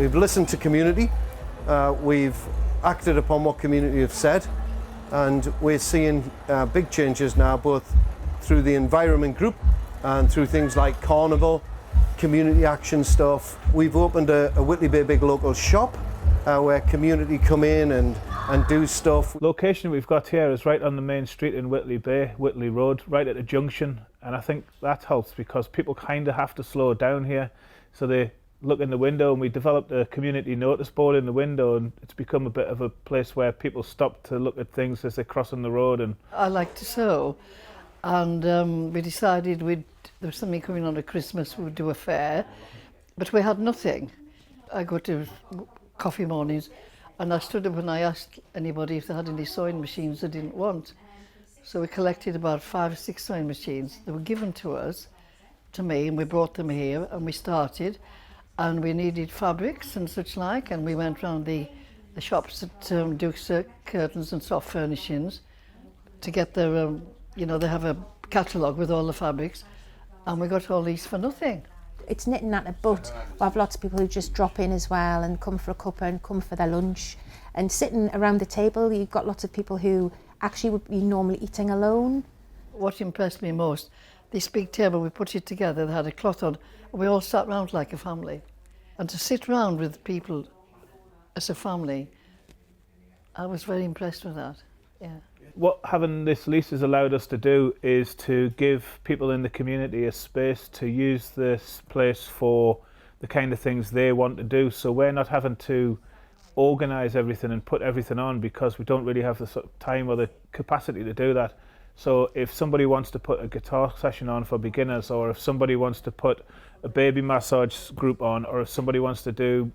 We've listened to community, we've acted upon what community have said, and we're seeing big changes now, both through the environment group and through things like carnival, community action stuff. We've opened a Whitley Bay big local shop where community come in and do stuff. Location we've got here is right on the main street in Whitley Bay, Whitley Road, right at a junction, and I think that helps because people kind of have to slow down here, so they look in the window, and we developed a community notice board in the window, and it's become a bit of a place where people stop to look at things as they're crossing the road. And I like to sew, and we decided there was something coming on at Christmas, we would do a fair, but we had nothing. I go to coffee mornings, and I stood up and I asked anybody if they had any sewing machines they didn't want. So we collected about 5 or 6 sewing machines. They were given to me, and we brought them here, and we started. And we needed fabrics and such like, and we went round the shops at Duke's Curtains and Soft Furnishings to get their, they have a catalogue with all the fabrics, and we got all these for nothing. It's knitting at a but we have lots of people who just drop in as well and come for a cuppa and come for their lunch. And sitting around the table, you've got lots of people who actually would be normally eating alone. What impressed me most, this big table, we put it together, they had a cloth on, and we all sat round like a family. And to sit round with people as a family, I was very impressed with that, yeah. what having this lease has allowed us to do is to give people in the community a space to use this place for the kind of things they want to do. So we're not having to organise everything and put everything on because we don't really have the sort of time or the capacity to do that. So if somebody wants to put a guitar session on for beginners, or if somebody wants to put a baby massage group on, or if somebody wants to do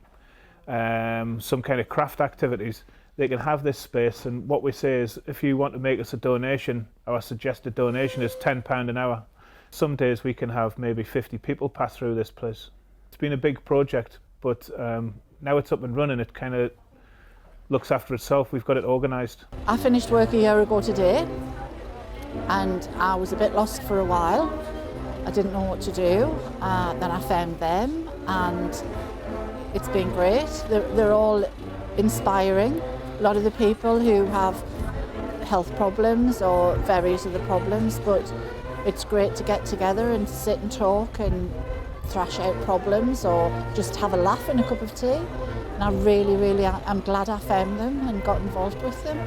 some kind of craft activities, they can have this space. And what we say is, if you want to make us a donation, our suggested donation is £10 an hour. Some days we can have maybe 50 people pass through this place. It's been a big project, but now it's up and running, it kind of looks after itself. We've got it organised. I finished work a year ago today, and I was a bit lost for a while. I didn't know what to do. Then I found them, and it's been great. They're all inspiring. A lot of the people who have health problems or various other problems, but it's great to get together and sit and talk and thrash out problems or just have a laugh and a cup of tea. And I really, I'm glad I found them and got involved with them.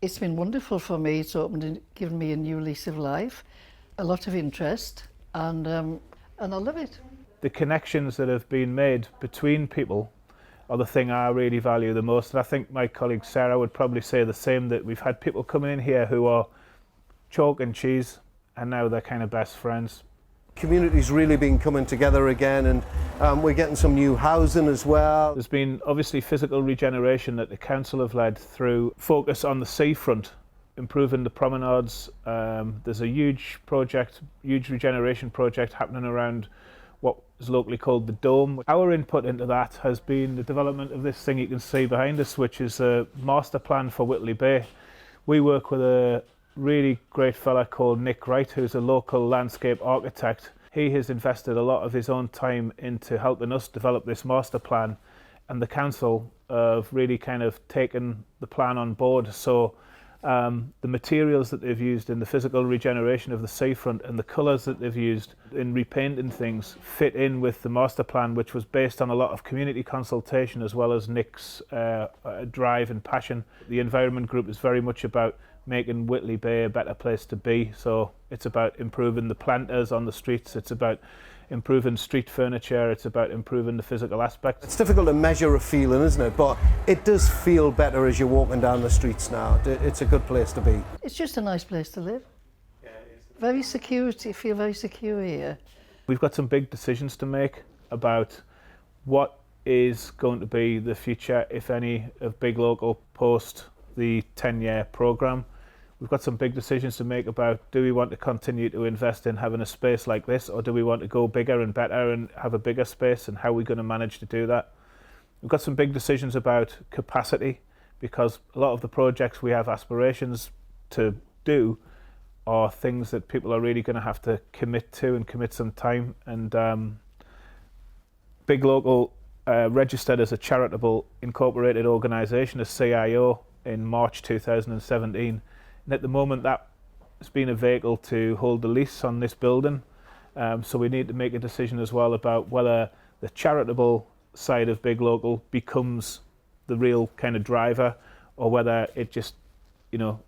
It's been wonderful for me. It's opened and given me a new lease of life, a lot of interest, and I love it. The connections that have been made between people are the thing I really value the most. And I think my colleague Sarah would probably say the same, that we've had people coming in here who are chalk and cheese, and now they're kind of best friends. Community's really been coming together again, and we're getting some new housing as well. There's been obviously physical regeneration that the council have led through focus on the seafront, improving the promenades. There's a huge regeneration project happening around what is locally called the Dome. Our input into that has been the development of this thing you can see behind us, which is a master plan for Whitley Bay. We work with a really great fella called Nick Wright, who's a local landscape architect. He has invested a lot of his own time into helping us develop this master plan, and the council have really kind of taken the plan on board. So the materials that they've used in the physical regeneration of the seafront and the colours that they've used in repainting things fit in with the master plan, which was based on a lot of community consultation as well as Nick's drive and passion. The environment group is very much about making Whitley Bay a better place to be. So it's about improving the planters on the streets, it's about improving street furniture, it's about improving the physical aspects. It's difficult to measure a feeling, isn't it? But it does feel better as you're walking down the streets now. It's a good place to be. It's just a nice place to live. Yeah, it is. Very secure, you feel very secure here. We've got some big decisions to make about what is going to be the future, if any, of Big Local post the 10-year programme. We've got some big decisions to make about, do we want to continue to invest in having a space like this, or do we want to go bigger and better and have a bigger space, and how are we going to manage to do that? We've got some big decisions about capacity, because a lot of the projects we have aspirations to do are things that people are really going to have to commit to and commit some time. And Big Local registered as a charitable incorporated organisation, a CIO, in March 2017. And at the moment that has been a vehicle to hold the lease on this building. So we need to make a decision as well about whether the charitable side of Big Local becomes the real kind of driver, or whether it just,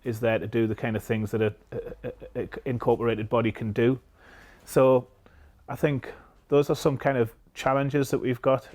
is there to do the kind of things that an incorporated body can do. So I think those are some kind of challenges that we've got.